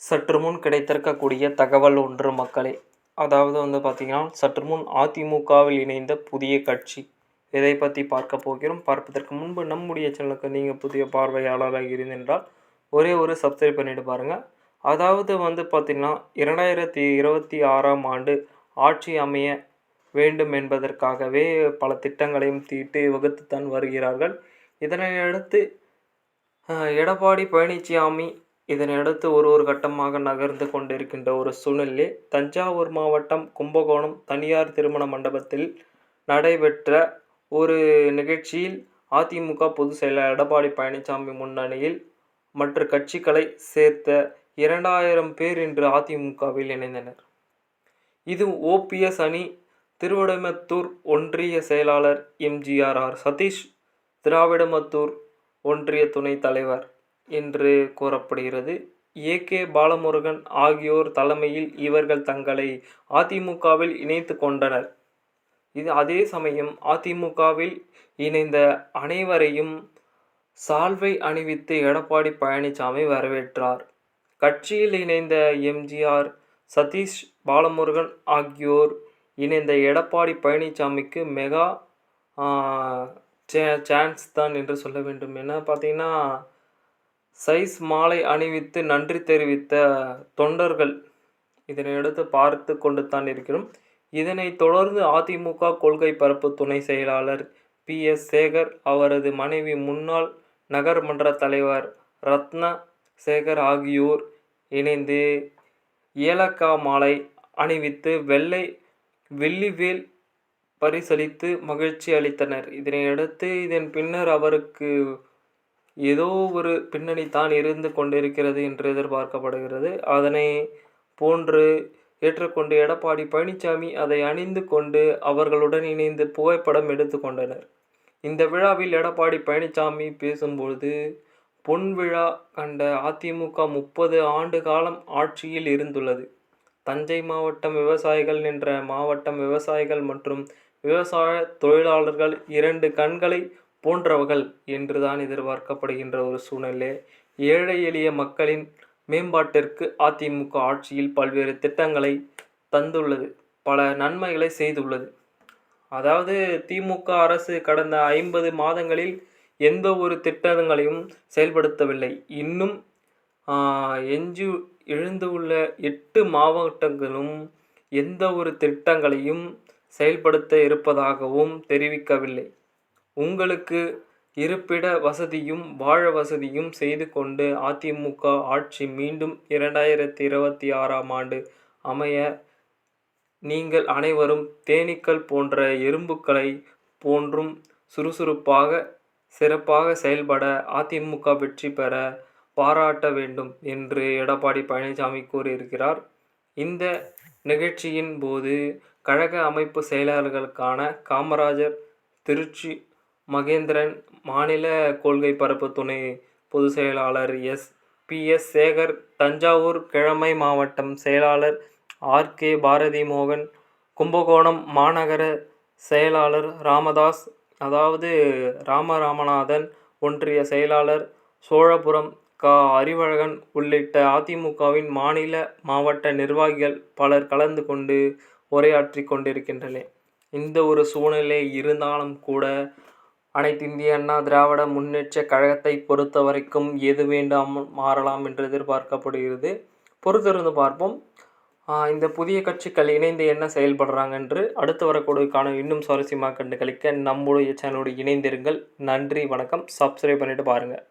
சற்று முன் கிடைத்திருக்கக்கூடிய தகவல் ஒன்று மக்களே. அதாவது பார்த்தீங்கன்னா, சற்று முன் அதிமுகவில் இணைந்த புதிய கட்சி. இதை பற்றி பார்க்க போகிறோம். பார்ப்பதற்கு முன்பு நம்முடைய சேனலுக்கு நீங்கள் புதிய பார்வையாளராக இருந்தென்றால் ஒரே ஒரு சப்ஸ்கிரைப் பண்ணிட்டு பாருங்கள். அதாவது பார்த்தீங்கன்னா, 2026ஆம் ஆண்டு ஆட்சி அமைய வேண்டும் என்பதற்காகவே பல திட்டங்களையும் தீட்டி வகுத்துத்தான் வருகிறார்கள். இதனையடுத்து எடப்பாடி பழனிசாமி இதனையடுத்து ஒரு கட்டமாக நகர்ந்து கொண்டிருக்கின்ற ஒரு சூழ்நிலையிலே தஞ்சாவூர் மாவட்டம் கும்பகோணம் தனியார் திருமண மண்டபத்தில் நடைபெற்ற ஒரு நிகழ்ச்சியில் அதிமுக பொதுச் செயலாளர் எடப்பாடி பழனிசாமி முன்னணியில் மற்ற கட்சிகளை சேர்த்த 2000 பேர் இன்று அதிமுகவில் இணைந்தனர். இது ஓபிஎஸ் அணி திருவிடைமத்தூர் ஒன்றிய செயலாளர் எம்ஜிஆர் சதீஷ், திராவிடமத்தூர் ஒன்றிய துணைத் தலைவர் என்று கூறப்படுகிறது. ஏ.கே. பாலமுருகன் ஆகியோர் தலைமையில் இவர்கள் தங்களை அதிமுகவில் இணைத்து கொண்டனர். அதே சமயம் அதிமுகவில் இணைந்த அனைவரையும் சால்வை அணிவித்து எடப்பாடி பழனிசாமி வரவேற்றார். கட்சியில் இணைந்த எம்ஜிஆர், சதீஷ், பாலமுருகன் ஆகியோர் இணைந்த எடப்பாடி பழனிசாமிக்கு மெகா சான்ஸ் தான் என்று சொல்ல வேண்டும். என்ன பார்த்தீங்கன்னா, சைஸ் மாலை அணிவித்து நன்றி தெரிவித்த தொண்டர்கள் இதனையடுத்து பார்த்து கொண்டு தான் இருக்கிறோம். இதனைத் தொடர்ந்து அதிமுக கொள்கை பரப்பு துணை செயலாளர் பி.எஸ். சேகர், அவரது மனைவி முன்னாள் நகர்மன்ற தலைவர் ரத்னா சேகர் ஆகியோர் இணைந்து ஏலக்காய் மாலை அணிவித்து வெள்ளிவேல் பரிசளித்து மகிழ்ச்சி அளித்தனர். இதனையடுத்து இதன் பின்னர் அவருக்கு ஏதோ ஒரு பின்னணி தான் இருந்து கொண்டிருக்கிறது என்று எதிர்பார்க்கப்படுகிறது. அதனை போன்று ஏற்றுக்கொண்டு எடப்பாடி பழனிசாமி அதை அணிந்து கொண்டு அவர்களுடன் இணைந்து புகைப்படம் எடுத்து கொண்டனர். இந்த விழாவில் எடப்பாடி பழனிசாமி பேசும்பொழுது, பொன் விழா கண்ட அதிமுக 30 ஆண்டு காலம் ஆட்சியில் இருந்துள்ளது. தஞ்சை மாவட்டம் விவசாயிகள் என்ற மாவட்டம் விவசாயிகள் மற்றும் விவசாய தொழிலாளர்கள் 2 கண்களை போன்றவர்கள் என்றுதான் எதிர்பார்க்கப்படுகின்ற ஒரு சூழ்நிலை. ஏழை எளிய மக்களின் மேம்பாட்டிற்கு அதிமுக ஆட்சியில் பல்வேறு திட்டங்களை தந்துள்ளது, பல நன்மைகளை செய்துள்ளது. அதாவது திமுக அரசு கடந்த 50 மாதங்களில் எந்த ஒரு திட்டங்களையும் செயல்படுத்தவில்லை. இன்னும் எழுந்துள்ள 8 மாவட்டங்களும் எந்த ஒரு திட்டங்களையும் செயல்படுத்த இருப்பதாகவும் தெரிவிக்கவில்லை. உங்களுக்கு இருப்பிட வசதியும் வாழ வசதியும் செய்து கொண்டு அதிமுக ஆட்சி மீண்டும் 2026ஆம் ஆண்டு அமைய நீங்கள் அனைவரும் தேனீக்கள் போன்ற எறும்புகளை போன்றும் சுறுசுறுப்பாக சிறப்பாக செயல்பட அதிமுக வெற்றி பெற பாராட்ட வேண்டும் என்று எடப்பாடி பழனிசாமி கூறியிருக்கிறார். இந்த நிகழ்ச்சியின் போது கழக அமைப்பு செயலாளர்களுக்கான காமராஜர், திருச்சி மகேந்திரன், மாநில கொள்கை பரப்பு துணை பொதுச் செயலாளர் பி.எஸ். சேகர், தஞ்சாவூர் கிழமை மாவட்டம் செயலாளர் ஆர்.கே. பாரதி மோகன், கும்பகோணம் மாநகர செயலாளர் ராமதாஸ், அதாவது ராமநாதன், ஒன்றிய செயலாளர் சோழபுரம் அறிவழகன் உள்ளிட்ட அதிமுகவின் மாநில மாவட்ட நிர்வாகிகள் பலர் கலந்து கொண்டு உரையாற்றி கொண்டிருக்கின்றனர். இந்த ஒரு சூழ்நிலை இருந்தாலும் கூட அனைத்து இந்திய அண்ணா திராவிட முன்னேற்ற கழகத்தை பொறுத்த வரைக்கும் எது வேண்டாமல் மாறலாம் என்று எதிர்பார்க்கப்படுகிறது. பொறுத்திருந்து பார்ப்போம். இந்த புதிய கட்சிகள் இணைந்து என்ன செயல்படுறாங்க என்று அடுத்து வரக்கூடிய இன்னும் சுவாரஸ்யமாக கண்டு கழிக்க நம்முடைய சேனலோடு இணைந்திருங்கள். நன்றி, வணக்கம். சப்ஸ்கிரைப் பண்ணிட்டு பாருங்கள்.